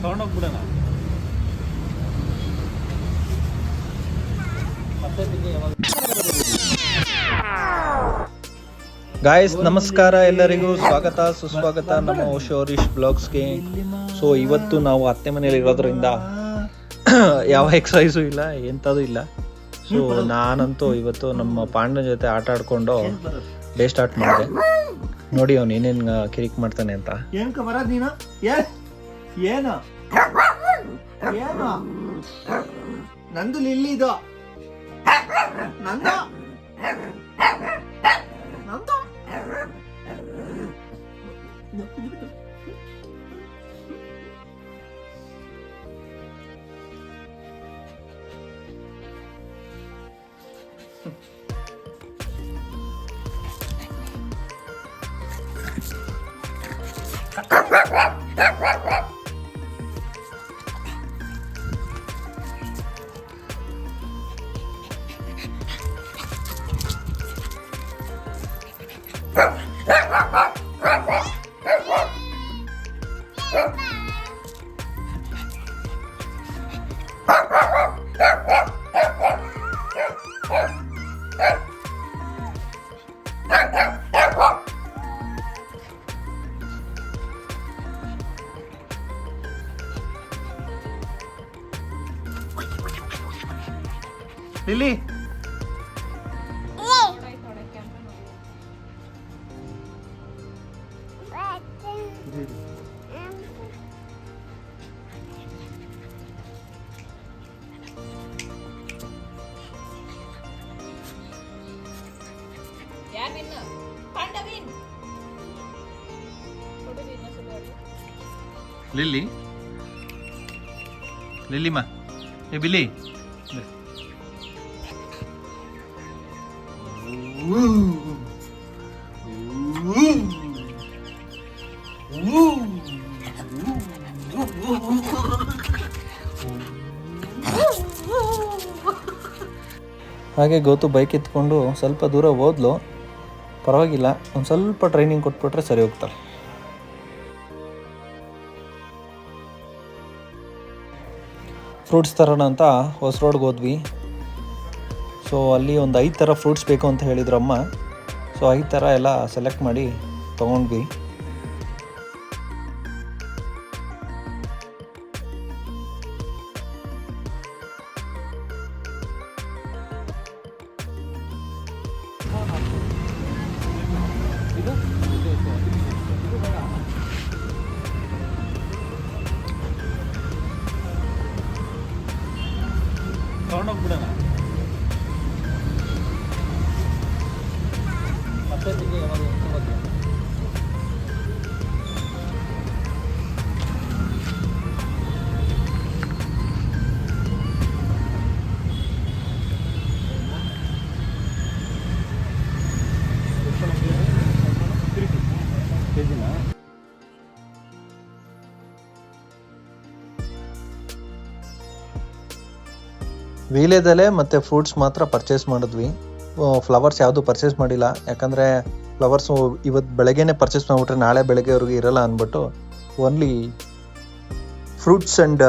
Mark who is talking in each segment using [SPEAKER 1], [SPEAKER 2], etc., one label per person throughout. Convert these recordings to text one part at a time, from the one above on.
[SPEAKER 1] ತಗೊಂಡೋಗ್ಬಿಡೋಣ. Guys ನಮಸ್ಕಾರ, ಎಲ್ಲರಿಗೂ ಸ್ವಾಗತ ಸುಸ್ವಾಗತ ನಮ್ಮ ಓಶೋರಿಶ್ ಬ್ಲಾಗ್ಸ್ಗೆ. ಸೊ ಇವತ್ತು ನಾವು ಅತ್ತೆ ಮನೇಲಿ ಇರೋದ್ರಿಂದ ಯಾವ ಎಕ್ಸಸೈಸು ಇಲ್ಲ, ಎಂಥದ್ದು ಇಲ್ಲ. ಸೊ ನಾನಂತೂ ಇವತ್ತು ನಮ್ಮ ಪಾಂಡನ ಜೊತೆ ಆಟ ಆಡ್ಕೊಂಡು ಡೇ ಸ್ಟಾರ್ಟ್ ಮಾಡಿದೆ. ನೋಡಿ ಅವ್ನು ಏನೇನು ಕಿರಿಕ್ ಮಾಡ್ತಾನೆ ಅಂತ.
[SPEAKER 2] ನಂದು ಲಿಲ್ಲಿ ಇದು ನಂದು ನಂದು
[SPEAKER 1] ಲಿಲ್ಲಿ ಲಿಲ್ಲಿ ಲಿಲ್ಲಿಮ್ಮ ಏ ಬಿಲ್ಲಿ ಹಾಗೆ ಗೌತು ಬೈಕ್ ಎತ್ಕೊಂಡು ಸ್ವಲ್ಪ ದೂರ ಹೋದ್ಲು, ಪರವಾಗಿಲ್ಲ. ಒಂದು ಸ್ವಲ್ಪ ಟ್ರೈನಿಂಗ್ ಕೊಟ್ಬಿಟ್ರೆ ಸರಿ ಹೋಗ್ತಾಳೆ. ಫ್ರೂಟ್ಸ್ ತರೋಣ ಅಂತ ಹೊಸ ರೋಡ್ಗೆ ಹೋದ್ವಿ. ಸೊ ಅಲ್ಲಿ ಒಂದು 5 ಥರ ಫ್ರೂಟ್ಸ್ ಬೇಕು ಅಂತ ಹೇಳಿದ್ರು ಅಮ್ಮ. ಸೊ 5 ಥರ ಎಲ್ಲ ಸೆಲೆಕ್ಟ್ ಮಾಡಿ ತೊಗೊಂಡ್ವಿ. ತಗೊಂಡೋಗ್ಬಿಡೋಣ. ಮತ್ತೆ ವೀಳ್ಯದೆಲೆ ಮತ್ತು ಫ್ರೂಟ್ಸ್ ಮಾತ್ರ ಪರ್ಚೇಸ್ ಮಾಡಿದ್ವಿ. ಫ್ಲವರ್ಸ್ ಯಾವುದು ಪರ್ಚೇಸ್ ಮಾಡಿಲ್ಲ, ಯಾಕಂದರೆ ಫ್ಲವರ್ಸು ಇವತ್ತು ಬೆಳಗ್ಗೆನೇ ಪರ್ಚೇಸ್ ಮಾಡಿಬಿಟ್ರೆ ನಾಳೆ ಬೆಳಗ್ಗೆವರೆಗೂ ಇರೋಲ್ಲ ಅಂದ್ಬಿಟ್ಟು ಓನ್ಲಿ ಫ್ರೂಟ್ಸ್ ಆ್ಯಂಡ್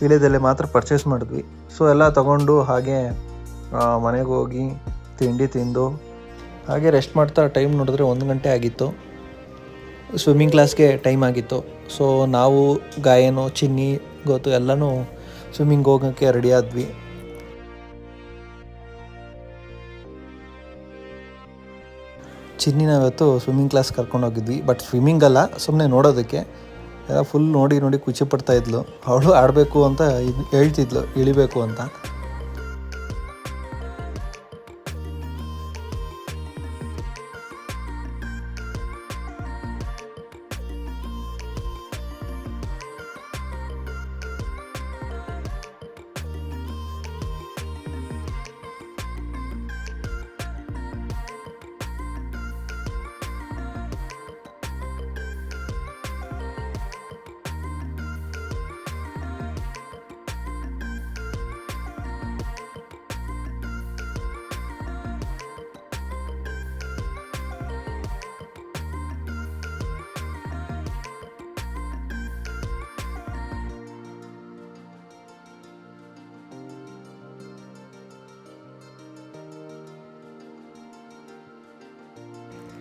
[SPEAKER 1] ವೀಳ್ಯದೆಲೆ ಮಾತ್ರ ಪರ್ಚೇಸ್ ಮಾಡಿದ್ವಿ. ಸೊ ಎಲ್ಲ ತಗೊಂಡು ಹಾಗೆ ಮನೆಗೆ ಹೋಗಿ ತಿಂಡಿ ತಿಂದು ಹಾಗೆ ರೆಸ್ಟ್ ಮಾಡ್ತಾ ಟೈಮ್ ನೋಡಿದ್ರೆ 1 ಗಂಟೆ ಆಗಿತ್ತು. ಸ್ವಿಮ್ಮಿಂಗ್ ಕ್ಲಾಸ್ಗೆ ಟೈಮ್ ಆಗಿತ್ತು. ಸೊ ನಾವು ಗಾಯನು ಚಿನ್ನಿ ಗೊತ್ತು ಎಲ್ಲನೂ ಸ್ವಿಮ್ಮಿಂಗ್ ಹೋಗೋಕ್ಕೆ ರೆಡಿ ಆದ್ವಿ. ಚಿನ್ನಿನ ಇವತ್ತು ಸ್ವಿಮ್ಮಿಂಗ್ ಕ್ಲಾಸ್ ಕರ್ಕೊಂಡೋಗಿದ್ವಿ. ಬಟ್ ಸ್ವಿಮ್ಮಿಂಗ್ ಅಲ್ಲ, ಸುಮ್ಮನೆ ನೋಡೋದಕ್ಕೆ. ಎಲ್ಲ ಫುಲ್ ನೋಡಿ ನೋಡಿ ಖುಷಿ ಪಡ್ತಾ ಇದ್ಲು. ಅವಳು ಆಡಬೇಕು ಅಂತ ಹೇಳ್ತಿದ್ಲು, ಇಳಿಬೇಕು ಅಂತ.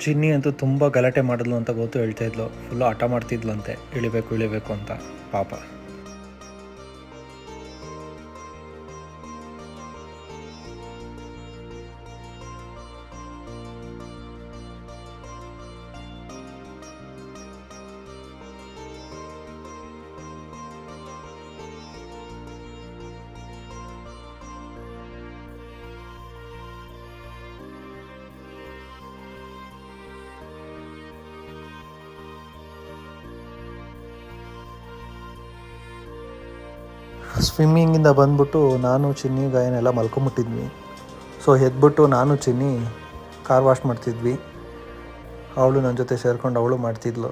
[SPEAKER 1] ಚಿನ್ನಿ ಅಂತೂ ತುಂಬ ಗಲಾಟೆ ಮಾಡಿದ್ಲು ಅಂತ ಗೊತ್ತು ಹೇಳ್ತಾ ಇದ್ಲು. ಫುಲ್ಲು ಹಠ ಮಾಡ್ತಿದ್ಲಂತೆ ಇಳಿಬೇಕು ಅಂತ. ಪಾಪ. ಸ್ವಿಮ್ಮಿಂಗಿಂದ ಬಂದ್ಬಿಟ್ಟು ನಾನು ಚಿನ್ನಿ ಗಾಯನ ಎಲ್ಲ ಮಲ್ಕೊಂಬಿಟ್ಟಿದ್ವಿ. ಸೊ ಎದ್ಬಿಟ್ಟು ನಾನು ಚಿನ್ನಿ ಕಾರ್ ವಾಶ್ ಮಾಡ್ತಿದ್ವಿ. ಅವಳು ನನ್ನ ಜೊತೆ ಸೇರ್ಕೊಂಡು ಅವಳು ಮಾಡ್ತಿದ್ಲು.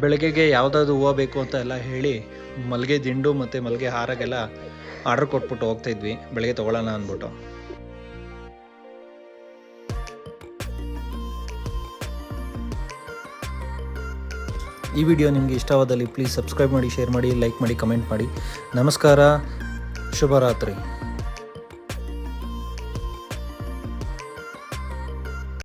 [SPEAKER 1] ಬೆಳಗ್ಗೆಗೆ ಯಾವುದಾದ್ರು ಹೂವು ಬೇಕು ಅಂತ ಎಲ್ಲ ಹೇಳಿ ಮಲ್ಲಿಗೆ ದಿಂಡು ಮತ್ತು ಮಲ್ಲಿಗೆ ಹಾರಗೆಲ್ಲ ಆರ್ಡರ್ ಕೊಟ್ಬಿಟ್ಟು ಹೋಗ್ತಾಯಿದ್ವಿ ಬೆಳಗ್ಗೆ ತೊಗೊಳ್ಳೋಣ ಅಂದ್ಬಿಟ್ಟು. ಈ ವಿಡಿಯೋ ನಿಮಗೆ ಇಷ್ಟವಾದಲ್ಲಿ ಪ್ಲೀಸ್ ಸಬ್ಸ್ಕ್ರೈಬ್ ಮಾಡಿ, ಶೇರ್ ಮಾಡಿ, ಲೈಕ್ ಮಾಡಿ, ಕಮೆಂಟ್ ಮಾಡಿ. ನಮಸ್ಕಾರ, ಶುಭರಾತ್ರಿ.